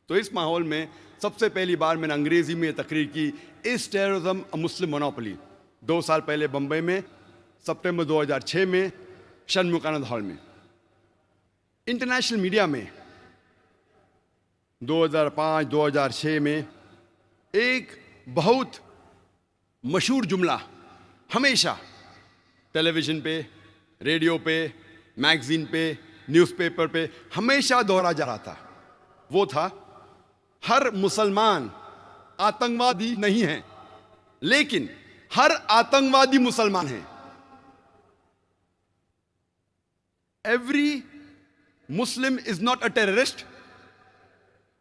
तो इस माहौल में सबसे पहली बार मैंने अंग्रेजी में तकरीर की, is terrorism a Muslim monopoly, 2 साल पहले बम्बई में, सितंबर 2006 में षणमुखानंद हॉल में। इंटरनेशनल मीडिया में 2005-2006 में एक बहुत मशहूर जुमला हमेशा टेलीविज़न पे, रेडियो पे, मैगज़ीन पे, न्यूज़पेपर पे हमेशा दोहरा जा रहा था। वो था, हर मुसलमान आतंकवादी नहीं है, लेकिन हर आतंकवादी मुसलमान है। Every Muslim is not a terrorist,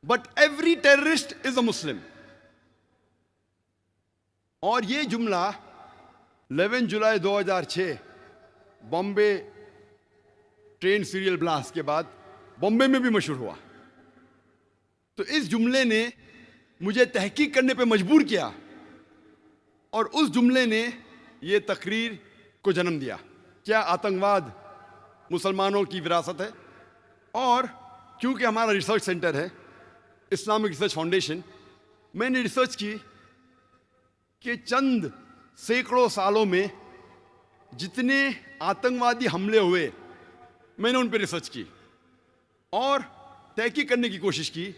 but every terrorist is a Muslim. और ये जुमला 11 जुलाई 2006 बॉम्बे ट्रेन सीरियल ब्लास्ट के बाद बॉम्बे में भी मशहूर हुआ। तो इस जुमले ने मुझे तहकीक करने पे मजबूर किया और उस जुमले ने ये तकरीर को जन्म दिया, क्या आतंकवाद मुसलमानों की विरासत है। और क्योंकि हमारा रिसर्च सेंटर है इस्लामिक रिसर्च फाउंडेशन, मैंने रिसर्च की कि चंद सैकड़ों सालों में जितने आतंकवादी हमले हुए, मैंने उन पर रिसर्च की और तहकीक करने की कोशिश की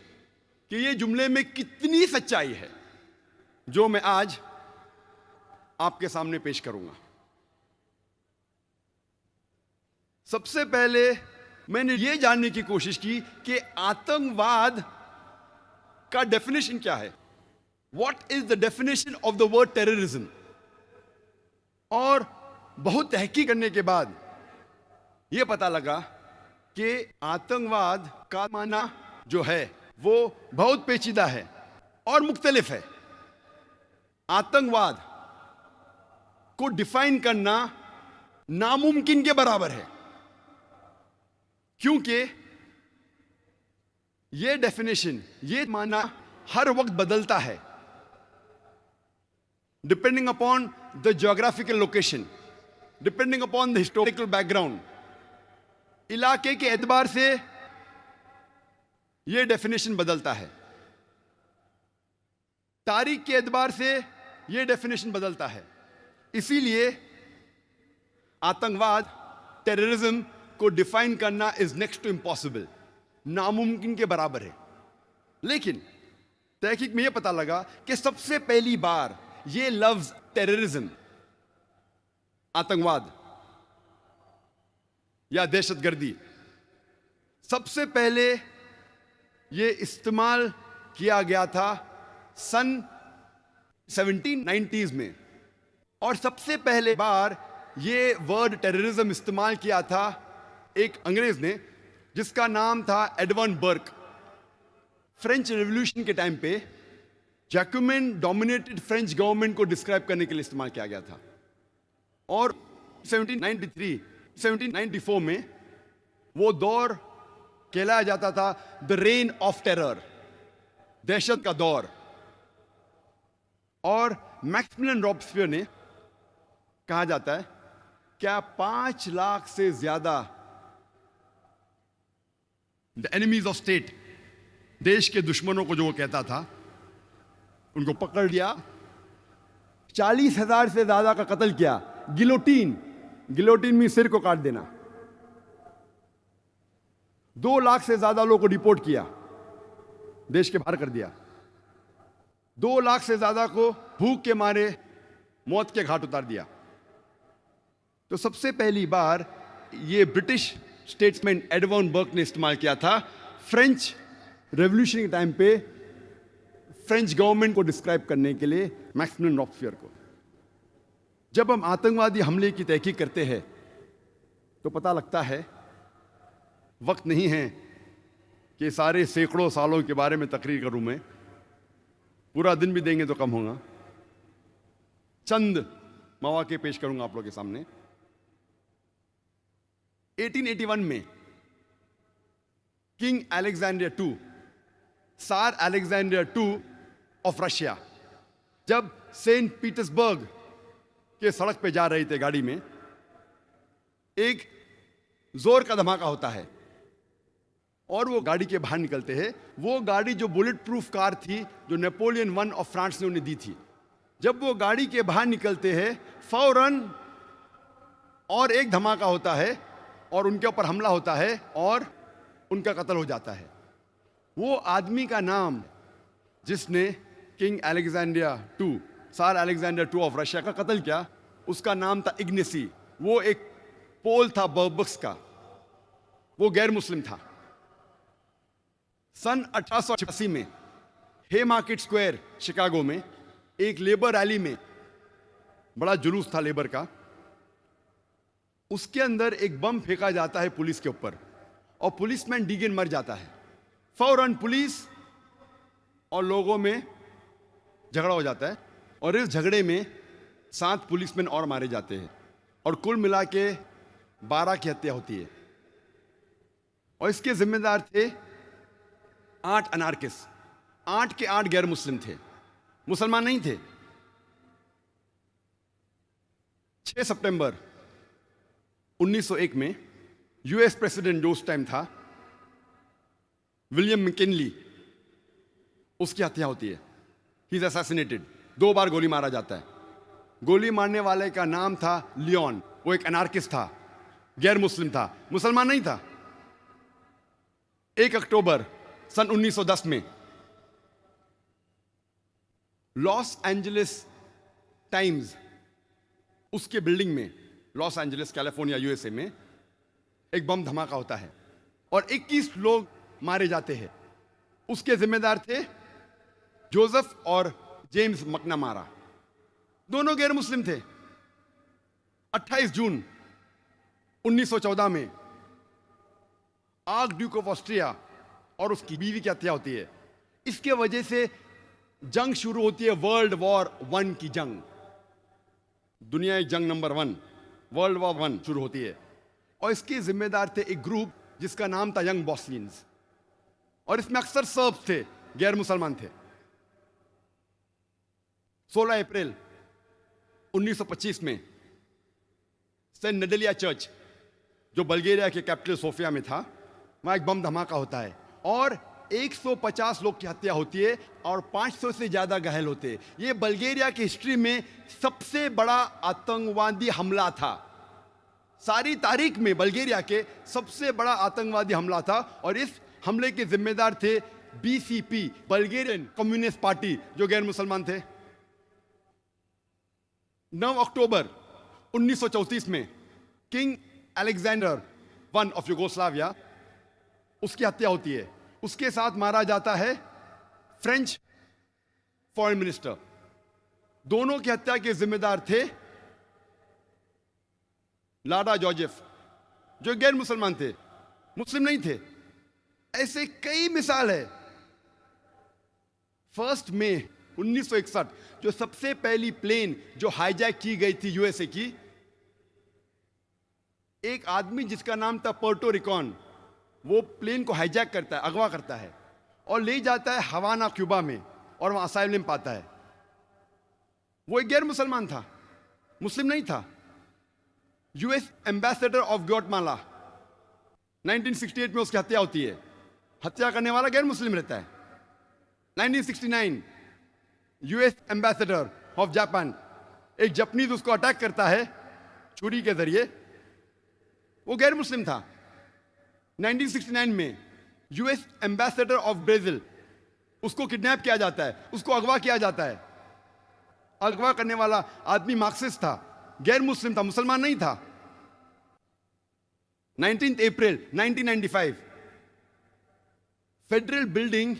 कि ये जुमले में कितनी सच्चाई है, जो मैं आज आपके सामने पेश करूंगा। सबसे पहले मैंने ये जानने की कोशिश की कि आतंकवाद का डेफिनेशन क्या है, what is the definition of the word terrorism. और बहुत तहकीक करने के बाद यह पता लगा कि आतंकवाद का माना जो है वो बहुत पेचीदा है और मुख्तलिफ है। आतंकवाद को डिफाइन करना नामुमकिन के बराबर है, क्योंकि यह डेफिनेशन, ये माना हर वक्त बदलता है depending upon the geographical location, depending upon the historical background. इलाके के एतबार से यह डेफिनेशन बदलता है, तारीख के एतबार से यह डेफिनेशन बदलता है। इसीलिए आतंकवाद, टेररिज्म को डिफाइन करना इज नेक्स्ट टू इम्पॉसिबल, नामुमकिन के बराबर है। लेकिन तहकीक में यह पता लगा कि सबसे पहली बार यह लफ्ज टेररिज्म, आतंकवाद या दहशतगर्दी, सबसे पहले यह इस्तेमाल किया गया था सन 1790s में। और सबसे पहले बार यह वर्ड टेररिज्म इस्तेमाल किया था एक अंग्रेज ने, जिसका नाम था एडवर्न बर्क। फ्रेंच रेवोल्यूशन के टाइम पे जैकुमेन डोमिनेटेड फ्रेंच गवर्नमेंट को डिस्क्राइब करने के लिए इस्तेमाल किया गया था। और 1793, 1794 में वो दौर कहलाया जाता था द रेन ऑफ टेरर, दहशत का दौर। और मैक्सिमिलियन रॉबस्पियर ने, कहा जाता है, क्या 5 लाख से ज्यादा द एनिमीज ऑफ स्टेट, देश के दुश्मनों को जो वो कहता था, उनको पकड़ लिया, 40,000 से ज्यादा का कत्ल किया। गिलोटीन में सिर को काट देना। 2 लाख से ज्यादा लोगों को डिपोर्ट किया, देश के बाहर कर दिया। 2 लाख से ज्यादा को भूख के मारे मौत के घाट उतार दिया। तो सबसे पहली बार ये ब्रिटिश स्टेट्समैन एडवर्न बर्क ने इस्तेमाल किया था फ्रेंच रेवोल्यूशन के टाइम पे फ्रेंच गवर्नमेंट को डिस्क्राइब करने के लिए मैक्सिमिलियन रॉबस्पियर को। जब हम आतंकवादी हमले की तहकीक करते हैं तो पता लगता है वक्त नहीं है कि सारे सैकड़ों सालों के बारे में तकरीर करूं मैं, पूरा दिन भी देंगे तो कम होगा। चंद मौके पेश करूंगा आप लोगों के सामने। 1881 में किंग अलेक्जेंडर II, सार अलेक्जेंडर II ऑफ रशिया, जब सेंट पीटर्सबर्ग के सड़क पे जा रहे थे गाड़ी में, एक जोर का धमाका होता है। और वो गाड़ी के बाहर निकलते हैं। वो गाड़ी जो बुलेट प्रूफ कार थी, जो नेपोलियन वन ऑफ फ्रांस ने उन्हें दी थी। जब वो गाड़ी के बाहर निकलते हैं, फौरन और एक धमाका होता है और उनके ऊपर हमला होता है और उनका कत्ल हो जाता है। वो आदमी का नाम जिसने किंग अलेक्जेंडर II, सार अलेक्जेंडर II ऑफ रशिया का कत्ल किया, उसका नाम था इग्नेसी। वो एक पोल था बर्बक्स का, वो गैर मुस्लिम था। सन 1888 में हे मार्केट स्क्वायर शिकागो में एक लेबर रैली में, बड़ा जुलूस था लेबर का, उसके अंदर एक बम फेंका जाता है पुलिस के ऊपर और पुलिसमैन डीगन मर जाता है। फौरन पुलिस और लोगों में झगड़ा हो जाता है और इस झगड़े में 7 पुलिसमैन और मारे जाते हैं और कुल मिला के 12 की हत्या होती है। और इसके जिम्मेदार थे 8 अनार्किस्ट। 8 के 8 गैर मुस्लिम थे, मुसलमान नहीं थे। 6 सितंबर 1901 में यूएस प्रेसिडेंट जो उस टाइम था, विलियम मैकिनली, उसकी हत्या होती है। He is assassinated. 2 बार गोली मारा जाता है। गोली मारने वाले का नाम था लियोन। वो एक अनार्किस्ट था, गैर मुस्लिम था, मुसलमान नहीं था। 1 अक्टूबर सन 1910 में लॉस एंजलिस टाइम्स, उसके बिल्डिंग में, लॉस एंजलिस कैलिफोर्निया यूएसए में, एक बम धमाका होता है और 21 लोग मारे जाते हैं। उसके जिम्मेदार थे जोसेफ और जेम्स मकनामारा, दोनों गैर मुस्लिम थे। 28 जून 1914 में आर्क ड्यूक ऑफ ऑस्ट्रिया और उसकी बीवी की हत्या होती है। इसके वजह से जंग शुरू होती है, वर्ल्ड वॉर 1 की जंग, दुनिया जंग नंबर 1, वर्ल्ड वॉर 1 शुरू होती है। और इसके जिम्मेदार थे एक ग्रुप जिसका नाम था यंग बॉस्लियंस, और इसमें अक्सर सर्ब्स थे, गैर मुसलमान थे। 16 अप्रैल 1925 में सेंट नेडेलिया चर्च, जो बल्गेरिया के कैपिटल सोफिया में था, वहां एक बम धमाका होता है और 150 लोग की हत्या होती है और 500 से ज्यादा घायल होते हैं। यह बल्गेरिया की हिस्ट्री में सबसे बड़ा आतंकवादी हमला था। सारी तारीख में बल्गेरिया के सबसे बड़ा आतंकवादी हमला था और इस हमले के जिम्मेदार थे बीसीपी, बल्गेरियन कम्युनिस्ट पार्टी, जो गैर मुसलमान थे। 9 अक्टूबर 1934 में king Alexander I of Yugoslavia, उसकी हत्या होती है। उसके साथ मारा जाता है फ्रेंच फॉरेन मिनिस्टर। दोनों की हत्या के जिम्मेदार थे लाडा जोसेफ, जो गैर मुसलमान थे, मुस्लिम नहीं थे। ऐसे कई मिसाल है। 1 मई 1961 जो सबसे पहली प्लेन जो हाईजैक की गई थी यूएसए की, एक आदमी जिसका नाम था पोर्टो रिकॉन, वो प्लेन को हाईजैक करता है, अगवा करता है और ले जाता है हवाना, क्यूबा में, और वहां असाइलम पाता है। वो एक गैर मुसलमान था, मुस्लिम नहीं था। यूएस एम्बेसडर ऑफ ग्वाटेमाला, 1968 में उसकी हत्या होती है। हत्या करने वाला गैर मुस्लिम रहता है। 1969 यूएस एम्बेसडर ऑफ जापान, एक जापानीज उसको अटैक करता है छुरी के जरिए, वो गैर मुस्लिम था। 1969 में यूएस एम्बेसडर ऑफ ब्राजील, उसको किडनैप किया जाता है, उसको अगवा किया जाता है। अगवा करने वाला आदमी मार्क्सिस्ट था, गैर मुस्लिम था, मुसलमान नहीं था। 19 अप्रैल 1995 फेडरल बिल्डिंग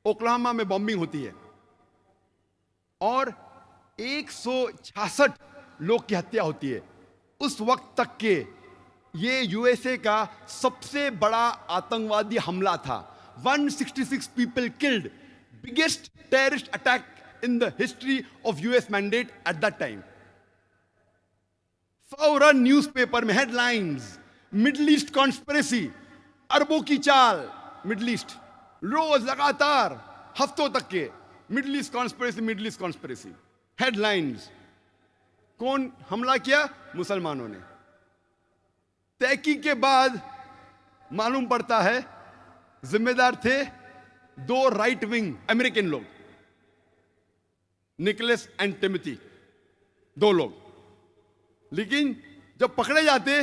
ओक्लाहोमा में बॉम्बिंग होती है और 166 लोग की हत्या होती है। उस वक्त तक के ये यूएसए का सबसे बड़ा आतंकवादी हमला था। 166 people killed, biggest terrorist attack in the history of US mandate at that time. फौरन न्यूज़पेपर में हेडलाइंस, मिडिल ईस्ट कॉन्स्पिरेसी, अरबों की चाल, मिडिल ईस्ट, रोज लगातार हफ्तों तक के middle east conspiracy, middle east conspiracy headlines. कौन हमला किया? मुसलमानों ने। तहकीक के बाद मालूम पड़ता है जिम्मेदार थे दो राइट विंग अमेरिकन लोग, निकोलस एंड टिमोथी, दो लोग। लेकिन जब पकड़े जाते,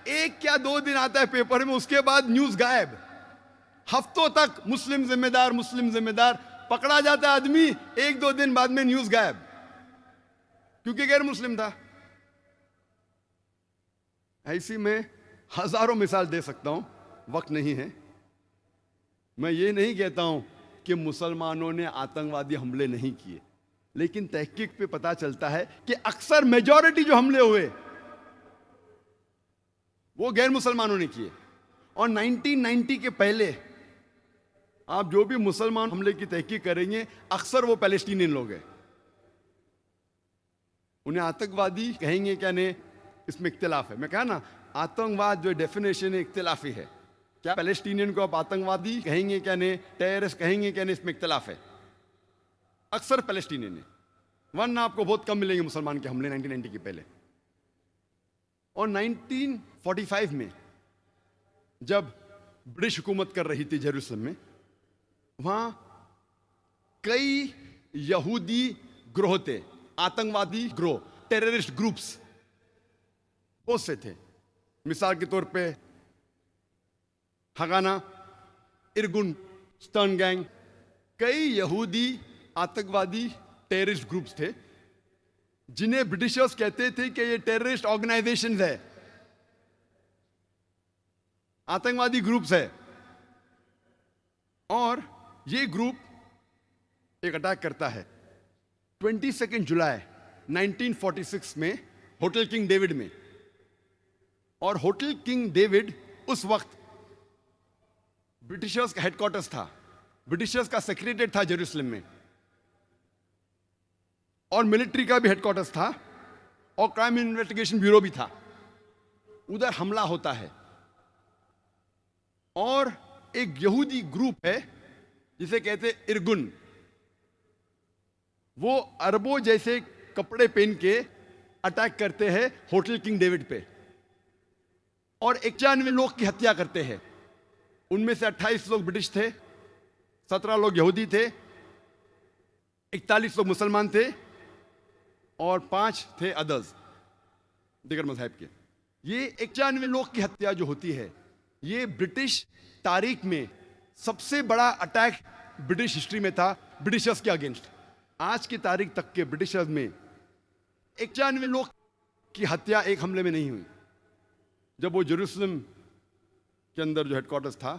एक क्या दो दिन आता है पेपर में, उसके बाद न्यूज गायब। हफ्तों तक मुस्लिम जिम्मेदार, पकड़ा जाता आदमी, एक दो दिन बाद में न्यूज गायब, क्योंकि गैर मुस्लिम था। ऐसी मैं हजारों मिसाल दे सकता हूं, वक्त नहीं है। मैं ये नहीं कहता हूं कि मुसलमानों ने आतंकवादी हमले नहीं किए, लेकिन तहकीक पे पता चलता है कि अक्सर मेजॉरिटी जो हमले हुए वो गैर मुसलमानों ने किए। और 1990 के पहले आप जो भी मुसलमान हमले की तहकीक करेंगे, अक्सर वो पैलेस्टीनियन लोग हैं। उन्हें आतंकवादी कहेंगे क्या नहीं, इसमें इख्तिलाफ है। मैं कहा ना, आतंकवाद जो डेफिनेशन है इख्तिलाफी है। क्या पैलेस्टीनियन को आप आतंकवादी कहेंगे क्या नहीं, टेररिस्ट कहेंगे क्या नहीं, इसमें इख्तिलाफ है। अक्सर पैलेस्टीनियन है, वरना आपको बहुत कम मिलेंगे मुसलमान के हमले 1990 के पहले। और 1945 में जब ब्रिटिश हुकूमत कर रही थी जेरूसलम में, वहां कई यहूदी ग्रोह थे, आतंकवादी ग्रोह, टेररिस्ट ग्रुप्स बहुत से थे। मिसाल के तौर पे हगाना, इरगुन, स्टर्न गैंग, कई यहूदी आतंकवादी टेररिस्ट ग्रुप्स थे, जिन्हें ब्रिटिशर्स कहते थे कि ये टेररिस्ट ऑर्गेनाइजेशंस है, आतंकवादी ग्रुप्स है। और ये ग्रुप एक अटैक करता है 22 जुलाई 1946 में होटल किंग डेविड में। और होटल किंग डेविड उस वक्त ब्रिटिशर्स का हेडक्वार्टर्स था, ब्रिटिशर्स का सेक्रेटरीट था जेरूसलम में, और मिलिट्री का भी हेडक्वार्टर्स था, और क्राइम इन्वेस्टिगेशन ब्यूरो भी था। उधर हमला होता है, और एक यहूदी ग्रुप है जिसे कहते इरगुन, वो अरबों जैसे कपड़े पहन के अटैक करते हैं होटल किंग डेविड पे, और 91 लोग की हत्या करते हैं। उनमें से 28 लोग ब्रिटिश थे, 17 लोग यहूदी थे, 41 लोग मुसलमान थे, और 5 थे अदर्स, दिगर मजहब के। ये 91 लोग की हत्या जो होती है, ये ब्रिटिश तारीख में सबसे बड़ा अटैक ब्रिटिश हिस्ट्री में था ब्रिटिशर्स के अगेंस्ट। आज की तारीख तक के ब्रिटिशर्स में 91 लोग की हत्या एक हमले में नहीं हुई। जब वो जेरूसलम के अंदर जो हेडक्वार्टर्स था,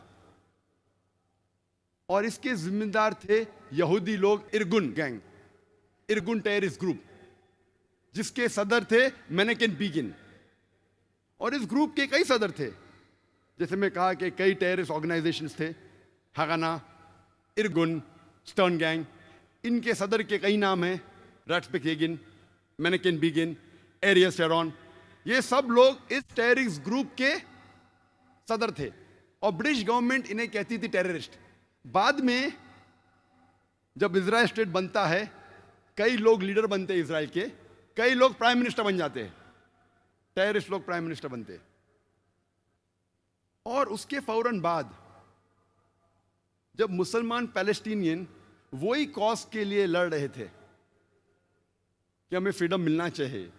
और इसके जिम्मेदार थे यहूदी लोग, इरगुन गैंग, इरगुन टेररिस्ट ग्रुप, जिसके सदर थे मेनेकेन बिगिन। और इस ग्रुप के कई सदर थे, जैसे मैं कहा कि कई टेररिस्ट ऑर्गेनाइजेशंस थे, हगाना, इरगुन, स्टर्न गैंग। इनके सदर के कई नाम हैं, रैट्सपिक, मेनेकेन बिगिन, एरियस शेरॉन। ये सब लोग इस टेररिस्ट ग्रुप के सदर थे, और ब्रिटिश गवर्नमेंट इन्हें कहती थी टेररिस्ट। बाद में जब इजराइल स्टेट बनता है, कई लोग लीडर बनते हैं इजराइल के, कई लोग प्राइम मिनिस्टर बन जाते हैं, टेररिस्ट लोग प्राइम मिनिस्टर बनते हैं। और उसके फौरन बाद जब मुसलमान पैलेस्टीनियन वही कॉज के लिए लड़ रहे थे कि हमें फ्रीडम मिलना चाहिए,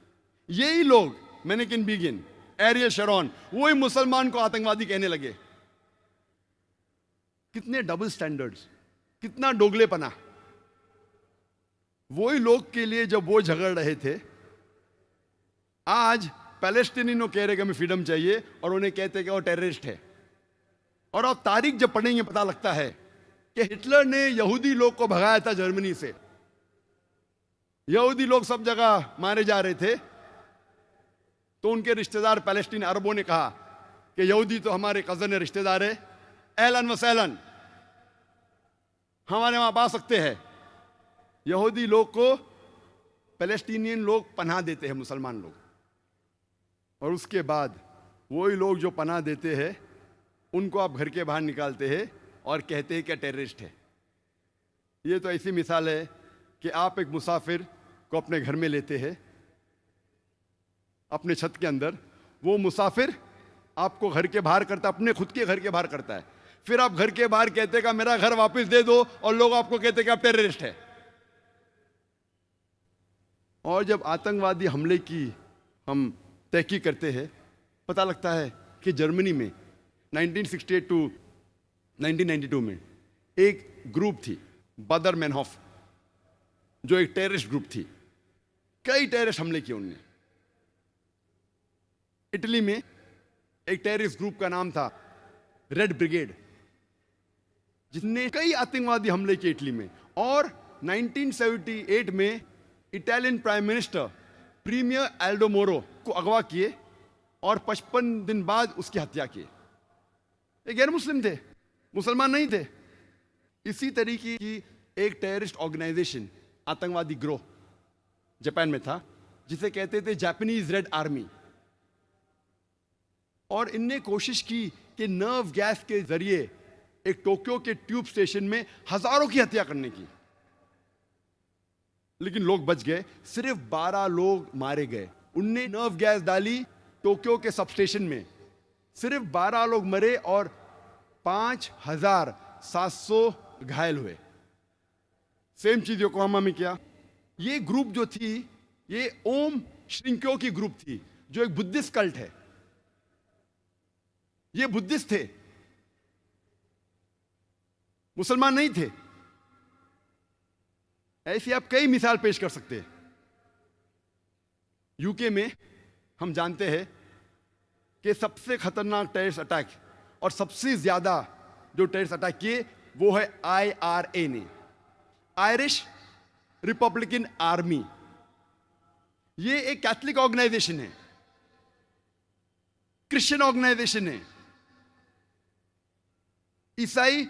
यही लोग मेनेकेन बिगिन, एरियल शेरॉन, वही मुसलमान को आतंकवादी कहने लगे। कितने डबल स्टैंडर्ड्स, कितना डोगलेपना। वही लोग के लिए जब वो झगड़ रहे थे, आज पैलेस्टीनियनों कह रहे कि हमें फ्रीडम चाहिए, और उन्हें कहते कि वो टेररिस्ट है। और अब तारीख जब पढ़ेंगे पता लगता है कि हिटलर ने यहूदी लोग को भगाया था जर्मनी से। यहूदी लोग सब जगह मारे जा रहे थे, तो उनके रिश्तेदार पैलेस्टीन अरबों ने कहा कि यहूदी तो हमारे कजन है, रिश्तेदार है, एहलन व सहलन, हमारे वहां आ सकते हैं। यहूदी लोग को पैलेस्टीनियन लोग पनाह देते हैं, मुसलमान लोग। और उसके बाद वही लोग जो पनाह देते हैं, उनको आप घर के बाहर निकालते हैं और कहते हैं कि टेररिस्ट है। ये तो ऐसी मिसाल है कि आप एक मुसाफिर को अपने घर में लेते हैं, अपने छत के अंदर, वो मुसाफिर आपको घर के बाहर करता है, अपने खुद के घर के बाहर करता है। फिर आप घर के बाहर कहते का मेरा घर वापस दे दो, और लोग आपको कहते कि आप टेररिस्ट है। और जब आतंकवादी हमले की हम तहकीक करते हैं, पता लगता है कि जर्मनी में 1968 टू 1992 में एक ग्रुप थी, बादर मैनहॉफ, जो एक टेररिस्ट ग्रुप थी। कई टेररिस्ट हमले किए उनने। इटली में एक टेररिस्ट ग्रुप का नाम था रेड ब्रिगेड, जिसने कई आतंकवादी हमले किए इटली में। और 1978 में Italian prime minister premier Aldo Moro को अगवा किए और 55 दिन बाद उसकी हत्या की। ये गैर मुस्लिम थे, मुसलमान नहीं थे। इसी तरीके की एक टेररिस्ट ऑर्गेनाइजेशन, आतंकवादी ग्रोह जापान में था, जिसे कहते थे जापानीज रेड आर्मी। और इनने कोशिश की कि नर्व गैस के जरिए एक टोक्यो के ट्यूब स्टेशन में हजारों की हत्या करने की, लेकिन लोग बच गए। सिर्फ 12 लोग मारे गए। उनने नर्व गैस डाली टोक्यो के सब स्टेशन में, सिर्फ 12 लोग मरे और 5700 घायल हुए। सेम चीज योकोहामा में किया। ये ग्रुप जो थी, ये ओम श्रिंक्यो की ग्रुप थी, जो एक बुद्धिस्ट कल्ट है। ये बुद्धिस्ट थे, मुसलमान नहीं थे। ऐसी आप कई मिसाल पेश कर सकते हैं। यूके में हम जानते हैं कि सबसे खतरनाक टेररिस्ट अटैक और सबसे ज्यादा जो टेररिस्ट अटैक किए वो है IRA ने, आयरिश रिपब्लिकन आर्मी। ये एक कैथलिक ऑर्गेनाइजेशन है, क्रिश्चियन ऑर्गेनाइजेशन है, ईसाई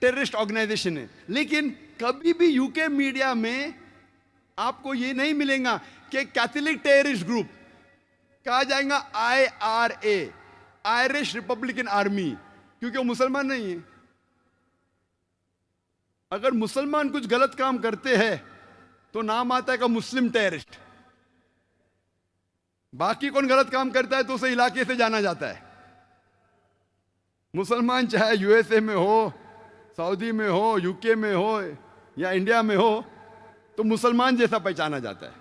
टेररिस्ट ऑर्गेनाइजेशन है। लेकिन कभी भी यूके मीडिया में आपको ये नहीं मिलेगा कि कैथोलिक टेररिस्ट ग्रुप, कहा जाएगा IRA, आयरिश रिपब्लिकन आर्मी, क्योंकि वो मुसलमान नहीं है। अगर मुसलमान कुछ गलत काम करते हैं तो नाम आता है का मुस्लिम टेररिस्ट। बाकी कौन गलत काम करता है तो उसे इलाके से जाना जाता है। मुसलमान चाहे USA में हो, सऊदी में हो, यूके में हो या इंडिया में हो, तो मुसलमान जैसा पहचाना जाता है।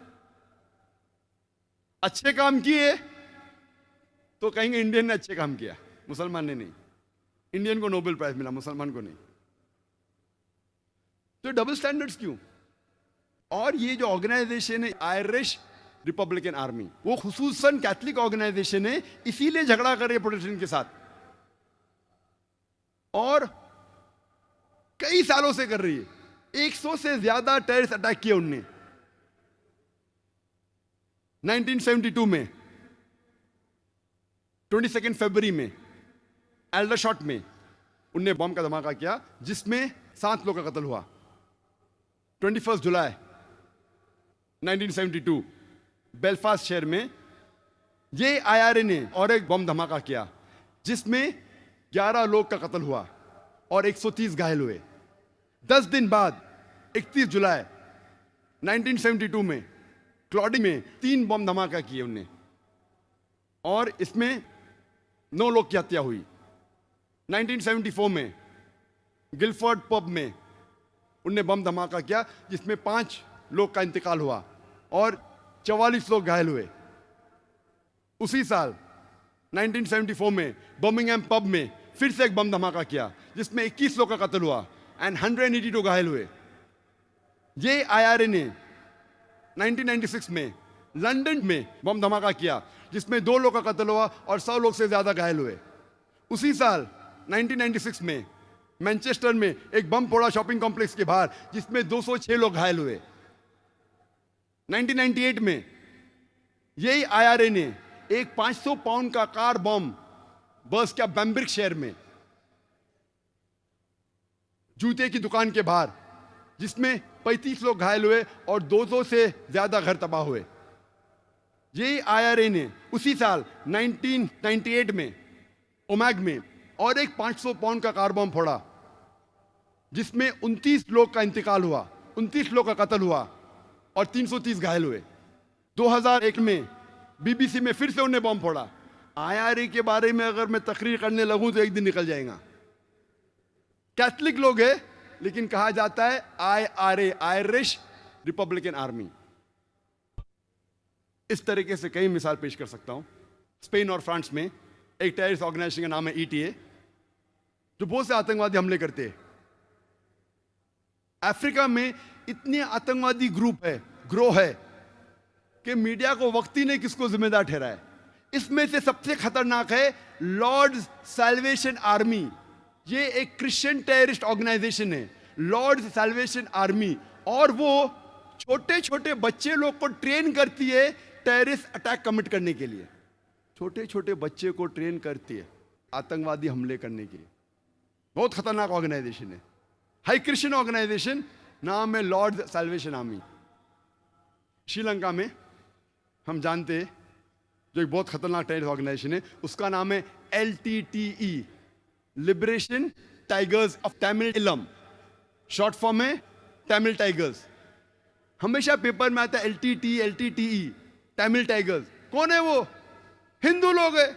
अच्छे काम किए तो कहेंगे इंडियन ने अच्छे काम किया, मुसलमान ने नहीं। इंडियन को नोबेल प्राइज मिला, मुसलमान को नहीं। तो डबल स्टैंडर्ड्स क्यों? और ये जो ऑर्गेनाइजेशन है आयरिश रिपब्लिकन आर्मी, वो खुसूसन कैथलिक ऑर्गेनाइजेशन है, इसीलिए झगड़ा कर रही है प्रोटेस्टेंट के साथ और कई सालों से कर रही है। 100 से ज्यादा टेररिस्ट अटैक किए उनने। 1972 में 22 फरवरी में एल्डरशॉट में उनने बॉम्ब का धमाका किया, जिसमें 7 लोगों का कत्ल हुआ। 21 जुलाई 1972 बेलफास्ट शहर में ये IRA ने और एक बम धमाका किया, जिसमें 11 लोग का कत्ल हुआ और 130 घायल हुए। 10 दिन बाद 31 जुलाई 1972 में क्लॉडी में 3 बम धमाका किए उनने और इसमें 9 लोग की हत्या हुई। 1974 में गिलफोर्ड पब में उनने बम धमाका किया, जिसमें 5 लोग का इंतकाल हुआ और 44 लोग घायल हुए। उसी साल 1974 में बर्मिंघम पब में फिर से एक बम धमाका किया, जिसमें 21 लोग का कत्ल हुआ एंड 182 घायल हुए। ये IRA ने 1996 में लंदन में बम धमाका किया, जिसमें 2 लोग का कत्ल हुआ और 100 लोग से ज्यादा घायल हुए। उसी साल 1996 में मैनचेस्टर में एक बम फोड़ा शॉपिंग कॉम्प्लेक्स के बाहर, जिसमें 206 लोग घायल हुए। 1998 में यही IRA ने एक 500 पाउंड का कार बम बर्स्ट किया बैम्ब्रिक शहर में जूते की दुकान के बाहर, जिसमें 35 लोग घायल हुए और 200 से ज्यादा घर तबाह हुए। यही IRA ने उसी साल 1998 में ओमैग में और एक 500 पाउंड का कार बम फोड़ा, जिसमें 29 लोग का इंतकाल हुआ, 29 लोग का कत्ल हुआ और 330 घायल हुए। 2001 में BBC में फिर से उन्हें बम फोड़ा IRA के बारे में अगर मैं तकरीर करने लगूं तो एक दिन निकल जाएगा। कैथलिक लोग हैं, लेकिन कहा जाता है IRA, आयरिश रिपब्लिकन आर्मी। इस तरीके से कई मिसाल पेश कर सकता हूं। स्पेन और फ्रांस में एक टेररिस्ट ऑर्गेनाइजेशन का नाम है ETA, जो बहुत से आतंकवादी हमले करते हैं। अफ्रीका में इतने आतंकवादी ग्रुप है, ग्रोह है, कि मीडिया को वक्त ही नहीं किसको जिम्मेदार ठहराए। इसमें से सबसे खतरनाक है लॉर्ड सैल्वेशन आर्मी। ये एक क्रिश्चियन टेररिस्ट ऑर्गेनाइजेशन है, लॉर्ड सैल्वेशन आर्मी, और वो छोटे छोटे बच्चे लोग को ट्रेन करती है टेररिस्ट अटैक कमिट करने के लिए। छोटे छोटे बच्चे को ट्रेन करती है आतंकवादी हमले करने के लिए। बहुत खतरनाक ऑर्गेनाइजेशन है, हाई क्रिश्चियन ऑर्गेनाइजेशन, नाम है लॉर्ड सैल्वेशन आर्मी। श्रीलंका में हम जानते हैं जो एक बहुत खतरनाक टेररिस्ट ऑर्गेनाइजेशन है, उसका नाम है LTTE, liberation tigers of Tamil इलम, शॉर्ट फॉर्म है तमिल टाइगर्स। हमेशा पेपर में आता है LTTE, तमिल टाइगर्स। कौन है वो? हिंदू लोग है।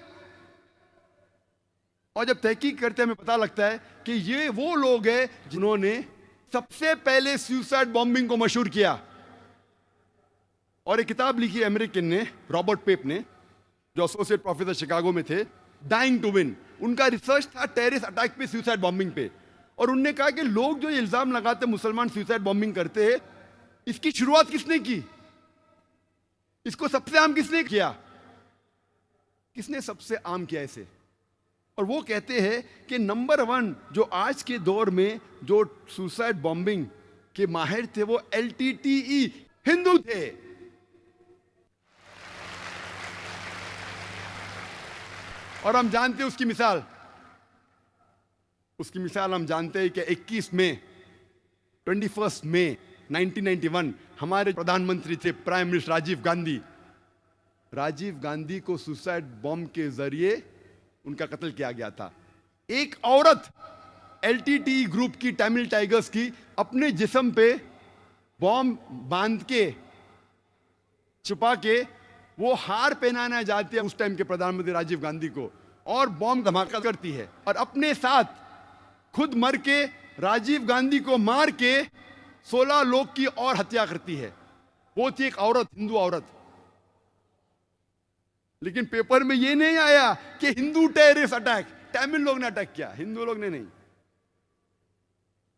और जब तहकीक करते हैं हमें पता लगता है कि ये वो लोग हैं जिन्होंने सबसे पहले सुसाइड बॉम्बिंग को मशहूर किया। और एक किताब लिखी अमेरिकन ने, रॉबर्ट पेप ने, जो एसोसिएट प्रोफेसर शिकागो में थे, डाइंग टू विन। उनका रिसर्च था टेररिस्ट अटैक पे, सुसाइड बॉम्बिंग पे। और उन्होंने कहा कि लोग जो इल्जाम लगाते मुसलमान सुसाइड बॉम्बिंग करते हैं, इसकी शुरुआत किसने की? इसको सबसे आम किसने किया? किसने सबसे आम किया इसे? और वो कहते हैं कि नंबर 1 जो आज के दौर में जो सुसाइड बॉम्बिंग के माहिर थे वो LTTE हिंदू थे। और हम जानते हैं उसकी मिसाल हम जानते हैं कि 21 मई 1991 हमारे प्रधानमंत्री थे प्राइम मिनिस्टर राजीव गांधी को सुसाइड बॉम्ब के जरिए उनका कत्ल किया गया था। एक औरत LTTE ग्रुप की, तमिल टाइगर्स की, अपने जिस्म पे बॉम्ब बांध के, छुपा के, वो हार पहनाना जाती है उस टाइम के प्रधानमंत्री राजीव गांधी को, और बॉम्ब धमाका करती है, और अपने साथ खुद मर के राजीव गांधी को मार के 16 लोग की और हत्या करती है। वो थी एक औरत, हिंदू औरत। लेकिन पेपर में ये नहीं आया कि हिंदू टेररिस्ट अटैक, तमिल लोग ने अटैक किया, हिंदू लोग ने नहीं।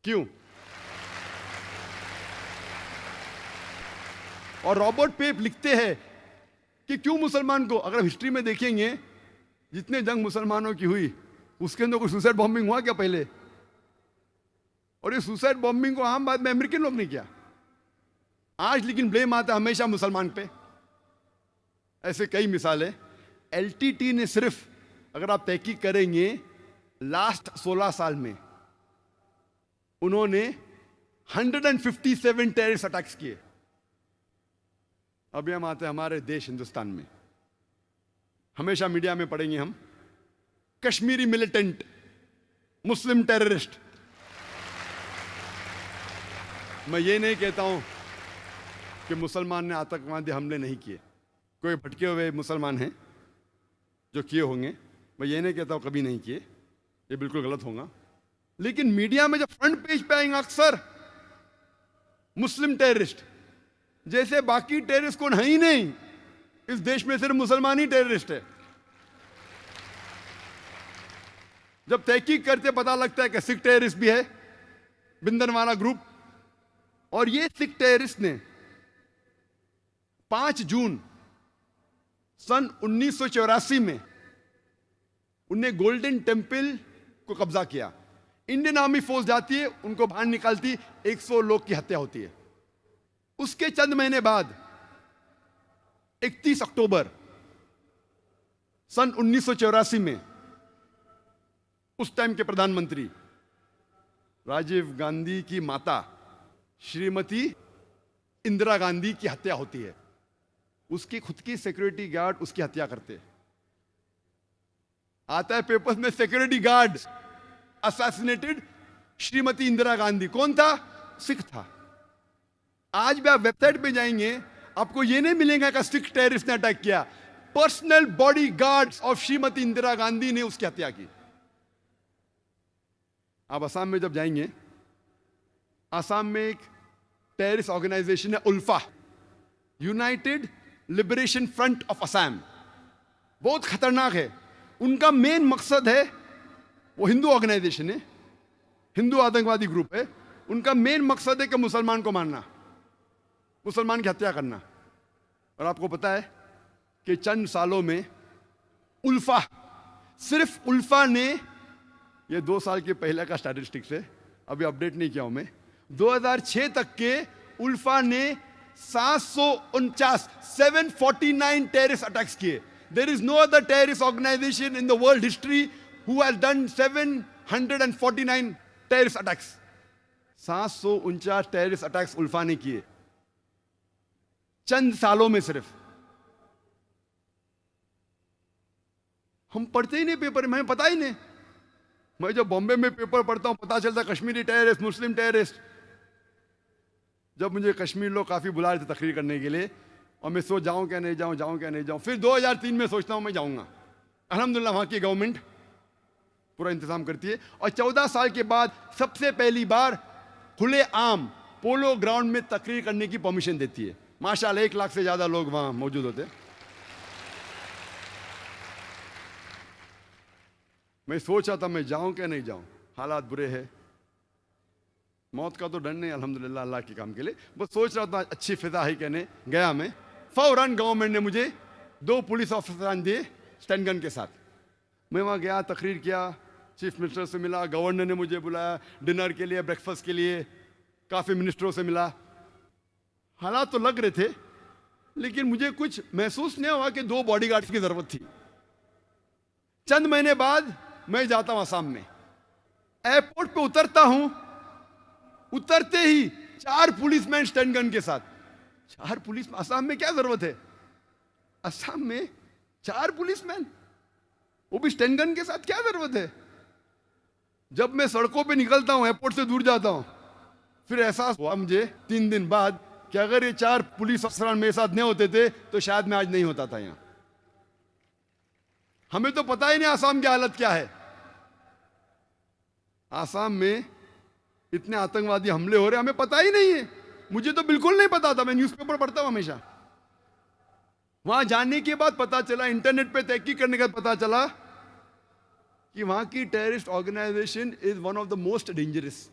क्यों? और रॉबर्ट पेप लिखते हैं कि क्यों मुसलमान को, अगर हिस्ट्री में देखेंगे जितने जंग मुसलमानों की हुई उसके अंदर कोई सुसाइड बॉम्बिंग हुआ क्या पहले? और ये सुसाइड बॉम्बिंग को आम बात में अमेरिकन लोग ने किया। आज लेकिन ब्लेम आता हमेशा मुसलमान पे। ऐसे कई मिसालें। LTT ने सिर्फ, अगर आप तहकीक करेंगे, लास्ट 16 साल में उन्होंने 157 टेररिस्ट अटैक्स किए। अभी हम आते हैं हमारे देश हिंदुस्तान में। हमेशा मीडिया में पढ़ेंगे हम कश्मीरी मिलिटेंट, मुस्लिम टेररिस्ट। मैं ये नहीं कहता हूं कि मुसलमान ने आतंकवादी हमले नहीं किए, कोई भटके हुए मुसलमान हैं जो किए होंगे, मैं ये नहीं कहता हूं कभी नहीं किए, ये बिल्कुल गलत होगा। लेकिन मीडिया में जब फ्रंट पेज पे आएंगे अक्सर मुस्लिम टेररिस्ट, जैसे बाकी टेररिस्ट कौन है ही नहीं, इस देश में सिर्फ मुसलमान ही टेररिस्ट है। जब तहकीक करते पता लगता है कि सिख टेररिस्ट भी है, बिंदरवाला ग्रुप। और ये सिख टेररिस्ट ने 5 जून सन 1984 में उन्हें गोल्डन टेम्पल को कब्जा किया। इंडियन आर्मी फोर्स जाती है, उनको बाहर निकालती, 100 लोग की हत्या होती है। उसके चंद महीने बाद 31 अक्टूबर सन 1984 में उस टाइम के प्रधानमंत्री राजीव गांधी की माता श्रीमती इंदिरा गांधी की हत्या होती है। उसकी खुद की सिक्योरिटी गार्ड उसकी हत्या करते हैं। आता है पेपर्स में security guard assassinated Shrimati Indira Gandhi. कौन था? सिख था। आज भी आप वेबसाइट पे जाएंगे, आपको ये नहीं मिलेगा कि सिख टेररिस्ट ने अटैक किया। Personal bodyguards of Shrimati Indira Gandhi ने उसकी हत्या की। आप असम में जब जाएंगे, असम में एक टेररिस्ट ऑर्गेनाइजेशन है ULFA, United Liberation Front of Assam, बहुत खतरनाक है। उनका मेन मकसद है, वो हिंदू ऑर्गेनाइजेशन है, हिंदू आतंकवादी ग्रुप है। उनका मेन मकसद है कि मुसलमान को मारना, मुसलमान की हत्या करना। और आपको पता है कि चंद सालों में उल्फा, सिर्फ उल्फा ने, ये 2 साल के पहले का स्टैटिस्टिक्स है, अभी अपडेट नहीं किया हूं मैं, 2006 तक के उल्फा ने 749 टेररिस्ट अटैक्स किए। There is no other terrorist organisation in the world history who has done 749 terrorist attacks. 749 terrorist attacks ULFA ने किए चंद सालों में सिर्फ। हम पढ़ते ही नहीं पेपर में, हमें पता ही नहीं। मैं जब बॉम्बे में पेपर पढ़ता हूं पता चलता कश्मीरी टेररिस्ट, मुस्लिम टेररिस्ट। जब मुझे कश्मीर लोग काफी बुला रहे थे तकरीर करने के लिए, और मैं सोच जाऊं क्या नहीं जाऊं, जाऊं क्या नहीं जाऊं, फिर 2003 में सोचता हूं मैं जाऊंगा। अल्हम्दुलिल्लाह वहां की गवर्नमेंट पूरा इंतजाम करती है। और 14 साल के बाद सबसे पहली बार खुले आम पोलो ग्राउंड में तकरीर करने की परमिशन देती है। माशाल्लाह 1 लाख से ज्यादा लोग वहां मौजूद होते। मैं सोच रहा था मैं जाऊं क्या नहीं जाऊं, हालात बुरे हैं। मौत का तो डर नहीं अल्हम्दुलिल्लाह अल्लाह के काम के लिए, बस सोच रहा था अच्छी फिजा है कहने गया मैं। फौरन गवर्नमेंट ने मुझे 2 पुलिस ऑफिसर दिए स्टैंड गन के साथ। मैं वहाँ गया, तकरीर किया, चीफ मिनिस्टर से मिला, गवर्नर ने मुझे बुलाया डिनर के लिए, ब्रेकफास्ट के लिए, काफ़ी मिनिस्टरों से मिला। हालात तो लग रहे थे, लेकिन मुझे कुछ महसूस नहीं हुआ कि 2 बॉडीगार्ड्स की ज़रूरत थी। चंद महीने बाद मैं जाता हूँ असम में, एयरपोर्ट पे उतरता हूँ, उतरते ही 4 पुलिसमैन स्टैंड गन के साथ। 4 पुलिस, असम में क्या जरूरत है, असम में 4 पुलिसमैन, वो भी स्टैंड गन के साथ, क्या जरूरत है। जब मैं सड़कों पे निकलता हूं, एयरपोर्ट से दूर जाता हूं, फिर एहसास हुआ मुझे 3 दिन बाद कि अगर ये 4 पुलिस अफसरान मेरे साथ नहीं होते थे तो शायद मैं आज नहीं होता था यहां। हमें तो पता ही नहीं असम की हालत क्या है। असम में इतने आतंकवादी हमले हो रहे, हमें पता ही नहीं है। मुझे तो बिल्कुल नहीं पता था, मैं न्यूज़पेपर पढ़ता हूं हमेशा। वहां जाने के बाद पता चला, इंटरनेट पे तहकीक करने के बाद पता चला कि वहां की terrorist organisation is one of the most dangerous,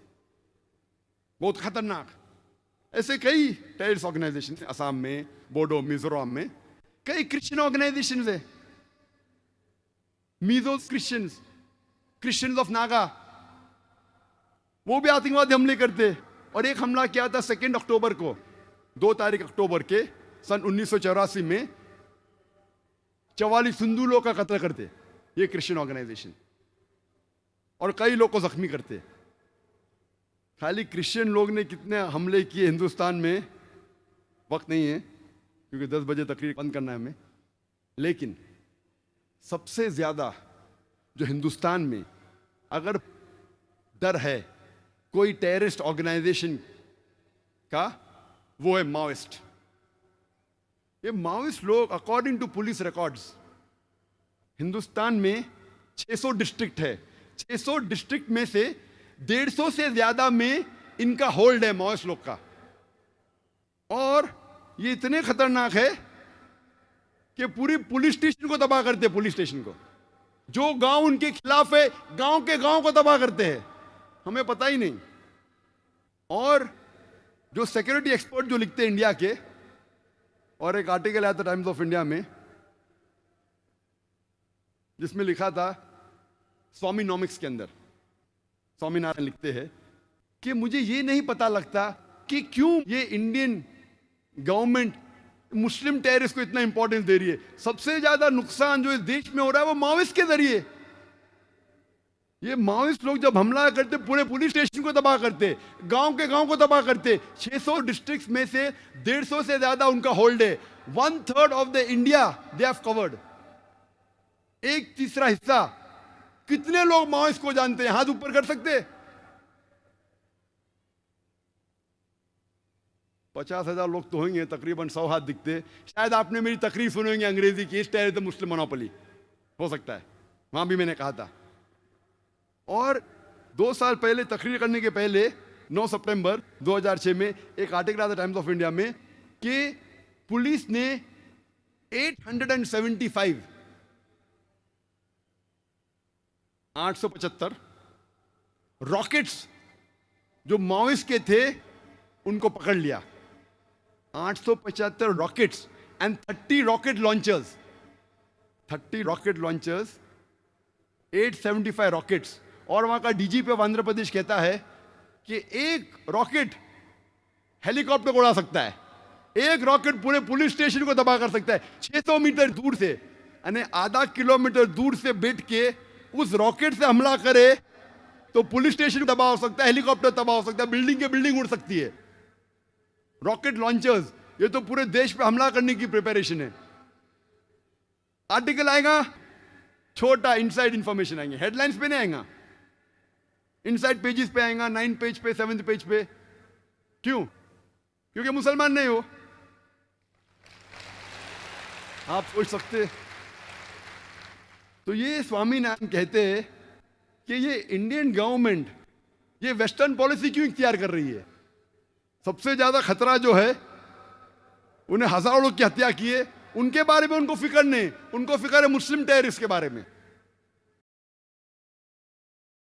बहुत खतरनाक। ऐसे कई टेररिस्ट ऑर्गेनाइजेशन है असम में, बोडो, मिजोरम में। कई क्रिश्चियन ऑर्गेनाइजेशन है, Mizo Christians, Christians of Naga, वो भी आतंकवादी हमले करते। और एक हमला किया था 2 अक्टूबर को, 2 तारीख अक्टूबर के सन 1984 में 44 हिंदू लोग का कत्ल करते ये क्रिश्चियन ऑर्गेनाइजेशन, और कई लोग को जख्मी करते। खाली क्रिश्चियन लोग ने कितने हमले किए हिंदुस्तान में, वक्त नहीं है क्योंकि 10 बजे तकरीर बंद करना है हमें। लेकिन सबसे ज्यादा जो हिंदुस्तान में अगर डर है कोई टेररिस्ट ऑर्गेनाइजेशन का, वो है माओइस्ट। ये माओइस्ट लोग, according to police records, Hindustan में 600 डिस्ट्रिक्ट है, 600 डिस्ट्रिक्ट में से 150 से ज्यादा में इनका होल्ड है माओइस्ट लोग का। और ये इतने खतरनाक है कि पूरी पुलिस स्टेशन को तबाह करते हैं। पुलिस स्टेशन को, जो गांव उनके खिलाफ है, गांव के गांव को तबाह करते हैं, हमें पता ही नहीं। और जो सिक्योरिटी एक्सपर्ट जो लिखते हैं इंडिया के, और एक आर्टिकल आया था टाइम्स ऑफ इंडिया में जिसमें लिखा था, स्वामीनॉमिक्स के अंदर स्वामीनारायण लिखते हैं कि मुझे ये नहीं पता लगता कि क्यों ये इंडियन गवर्नमेंट मुस्लिम टेररिस्ट को इतना इंपॉर्टेंस दे रही है। सबसे ज्यादा नुकसान जो इस देश में हो रहा है वो माओइस्ट के जरिए। ये माओइस्ट लोग जब हमला करते, पूरे पुलिस स्टेशन को तबाह करते, गांव के गांव को तबाह करते। 600 डिस्ट्रिक्ट्स में से 150 से ज्यादा उनका होल्ड है। 1/3 of the India they have covered. 1/3 हिस्सा। कितने लोग माओइस्ट को जानते हैं, हाथ ऊपर कर सकते? 50,000 लोग तो होंगे, तकरीबन 100 हाथ दिखते। शायद आपने मेरी तकरीर सुनी होंगी अंग्रेजी की, इस टेयर द मुस्लिम मोनोपोली, हो सकता है वहां भी मैंने कहा था। और 2 साल पहले, तकरीर करने के पहले 9 सितंबर 2006 में एक आर्टिकल आता टाइम्स ऑफ इंडिया में कि पुलिस ने 875 रॉकेट्स जो माओइस्ट के थे उनको पकड़ लिया। 875 rockets and 30 rocket launchers, 30 rocket launchers, 875 rockets. और वहां का डीजीपी ऑफ आंध्र प्रदेश कहता है कि एक रॉकेट हेलीकॉप्टर को उड़ा सकता है, एक रॉकेट पूरे पुलिस स्टेशन को तबाह कर सकता है। 600 मीटर दूर से, यानी आधा किलोमीटर दूर से बैठ के उस रॉकेट से हमला करे तो पुलिस स्टेशन तबाह हो सकता है, हेलीकॉप्टर तबाह हो सकता है, बिल्डिंग के बिल्डिंग उड़ सकती है। रॉकेट लॉन्चर्स, ये तो पूरे देश पे हमला करने की प्रिपरेशन है। आर्टिकल आएगा, छोटा इनसाइड इंफॉर्मेशन आएंगे, हेडलाइंस पे नहीं आएगा, इनसाइड पेजेस पे आएगा, 9 पेज पे, 7 पेज पे। क्यों? क्योंकि मुसलमान नहीं हो। आप सोच सकते। तो ये स्वामीनाथन कहते हैं कि ये इंडियन गवर्नमेंट ये वेस्टर्न पॉलिसी क्यों इख्तियार कर रही है। सबसे ज्यादा खतरा जो है, उन्हें हजारों लोग की हत्या की है, उनके बारे में उनको फिक्र नहीं, उनको फिक्र है मुस्लिम टेररिस्ट के बारे में।